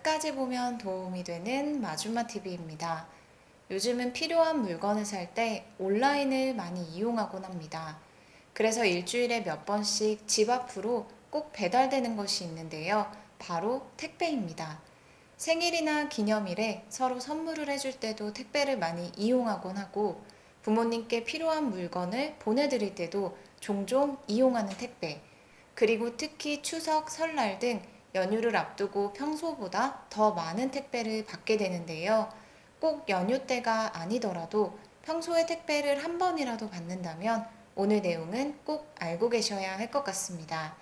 끝까지 보면 도움이 되는 마주마 TV입니다. 요즘은 필요한 물건을 살 때 온라인을 많이 이용하곤 합니다. 그래서 일주일에 몇 번씩 집 앞으로 꼭 배달되는 것이 있는데요. 바로 택배입니다. 생일이나 기념일에 서로 선물을 해줄 때도 택배를 많이 이용하곤 하고 부모님께 필요한 물건을 보내드릴 때도 종종 이용하는 택배. 그리고 특히 추석, 설날 등 연휴를 앞두고 평소보다 더 많은 택배를 받게 되는데요. 꼭 연휴 때가 아니더라도 평소에 택배를 한 번이라도 받는다면 오늘 내용은 꼭 알고 계셔야 할 것 같습니다.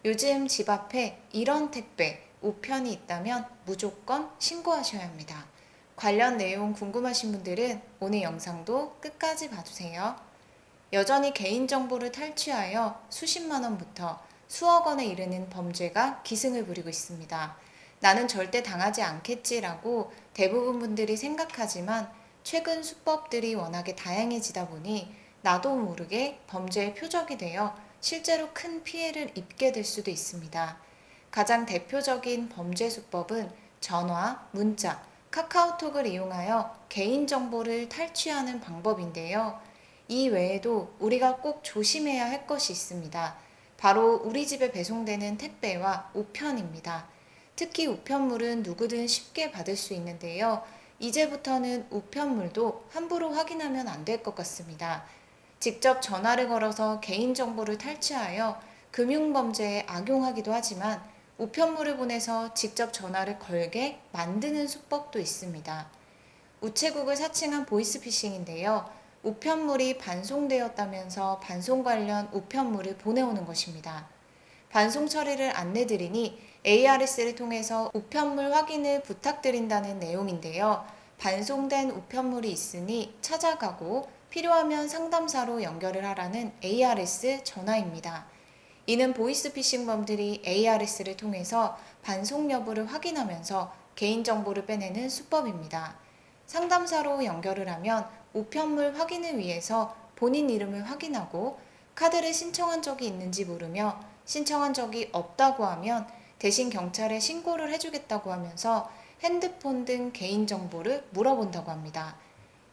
요즘 집 앞에 이런 택배, 우편이 있다면 무조건 신고하셔야 합니다. 관련 내용 궁금하신 분들은 오늘 영상도 끝까지 봐주세요. 여전히 개인정보를 탈취하여 수십만 원부터 수억 원에 이르는 범죄가 기승을 부리고 있습니다. 나는 절대 당하지 않겠지라고 대부분 분들이 생각하지만 최근 수법들이 워낙에 다양해지다 보니 나도 모르게 범죄의 표적이 되어 실제로 큰 피해를 입게 될 수도 있습니다. 가장 대표적인 범죄 수법은 전화, 문자, 카카오톡을 이용하여 개인정보를 탈취하는 방법인데요. 이 외에도 우리가 꼭 조심해야 할 것이 있습니다. 바로 우리 집에 배송되는 택배와 우편입니다. 특히 우편물은 누구든 쉽게 받을 수 있는데요. 이제부터는 우편물도 함부로 확인하면 안 될 것 같습니다. 직접 전화를 걸어서 개인정보를 탈취하여 금융범죄에 악용하기도 하지만 우편물을 보내서 직접 전화를 걸게 만드는 수법도 있습니다. 우체국을 사칭한 보이스피싱인데요. 우편물이 반송되었다면서 반송 관련 우편물을 보내오는 것입니다. 반송 처리를 안내드리니 ARS를 통해서 우편물 확인을 부탁드린다는 내용인데요. 반송된 우편물이 있으니 찾아가고 필요하면 상담사로 연결을 하라는 ARS 전화입니다. 이는 보이스피싱범들이 ARS를 통해서 반송 여부를 확인하면서 개인정보를 빼내는 수법입니다. 상담사로 연결을 하면 우편물 확인을 위해서 본인 이름을 확인하고 카드를 신청한 적이 있는지 물으며 신청한 적이 없다고 하면 대신 경찰에 신고를 해주겠다고 하면서 핸드폰 등 개인정보를 물어본다고 합니다.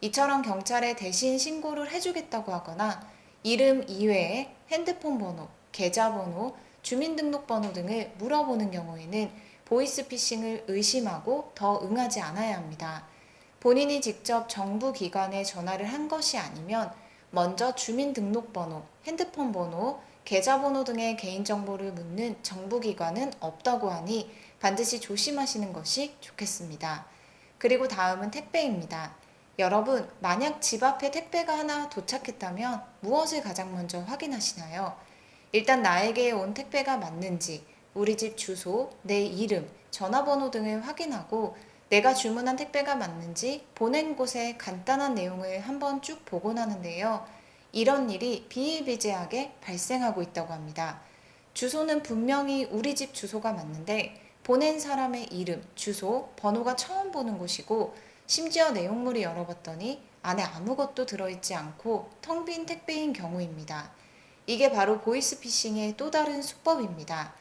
이처럼 경찰에 대신 신고를 해주겠다고 하거나 이름 이외에 핸드폰 번호, 계좌번호, 주민등록번호 등을 물어보는 경우에는 보이스피싱을 의심하고 더 응하지 않아야 합니다. 본인이 직접 정부 기관에 전화를 한 것이 아니면 먼저 주민등록번호, 핸드폰 번호, 계좌번호 등의 개인정보를 묻는 정부기관은 없다고 하니 반드시 조심하시는 것이 좋겠습니다. 그리고 다음은 택배입니다. 여러분, 만약 집 앞에 택배가 하나 도착했다면 무엇을 가장 먼저 확인하시나요? 일단 나에게 온 택배가 맞는지, 우리 집 주소, 내 이름, 전화번호 등을 확인하고 내가 주문한 택배가 맞는지 보낸 곳의 간단한 내용을 한번 쭉 보곤 하는데요. 이런 일이 비일비재하게 발생하고 있다고 합니다. 주소는 분명히 우리 집 주소가 맞는데 보낸 사람의 이름, 주소, 번호가 처음 보는 곳이고 심지어 내용물을 열어봤더니 안에 아무것도 들어있지 않고 텅 빈 택배인 경우입니다. 이게 바로 보이스피싱의 또 다른 수법입니다.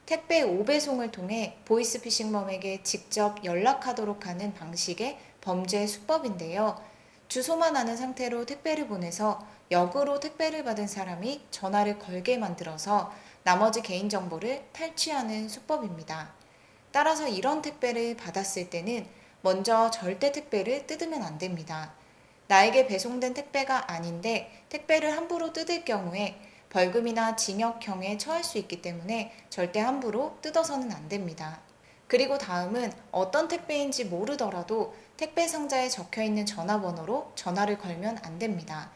택배 오배송을 통해 보이스피싱범에게 직접 연락하도록 하는 방식의 범죄 수법인데요. 주소만 아는 상태로 택배를 보내서 역으로 택배를 받은 사람이 전화를 걸게 만들어서 나머지 개인정보를 탈취하는 수법입니다. 따라서 이런 택배를 받았을 때는 먼저 절대 택배를 뜯으면 안 됩니다. 나에게 배송된 택배가 아닌데 택배를 함부로 뜯을 경우에 벌금이나 징역형에 처할 수 있기 때문에 절대 함부로 뜯어서는 안 됩니다. 그리고 다음은 어떤 택배인지 모르더라도 택배 상자에 적혀 있는 전화번호로 전화를 걸면 안 됩니다.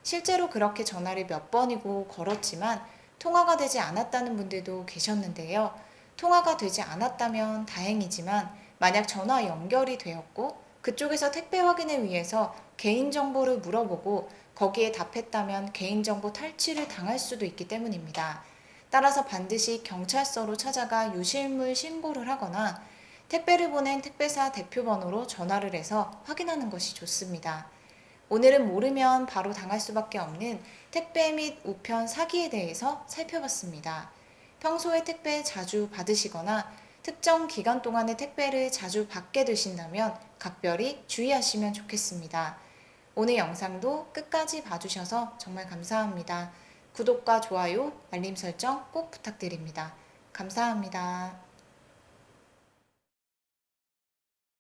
실제로 그렇게 전화를 몇 번이고 걸었지만 통화가 되지 않았다는 분들도 계셨는데요. 통화가 되지 않았다면 다행이지만 만약 전화 연결이 되었고 그쪽에서 택배 확인을 위해서 개인정보를 물어보고 거기에 답했다면 개인정보 탈취를 당할 수도 있기 때문입니다. 따라서 반드시 경찰서로 찾아가 유실물 신고를 하거나 택배를 보낸 택배사 대표번호로 전화를 해서 확인하는 것이 좋습니다. 오늘은 모르면 바로 당할 수밖에 없는 택배 및 우편 사기에 대해서 살펴봤습니다. 평소에 택배 자주 받으시거나 특정 기간 동안의 택배를 자주 받게 되신다면 각별히 주의하시면 좋겠습니다. 오늘 영상도 끝까지 봐주셔서 정말 감사합니다. 구독과 좋아요, 알림 설정 꼭 부탁드립니다. 감사합니다.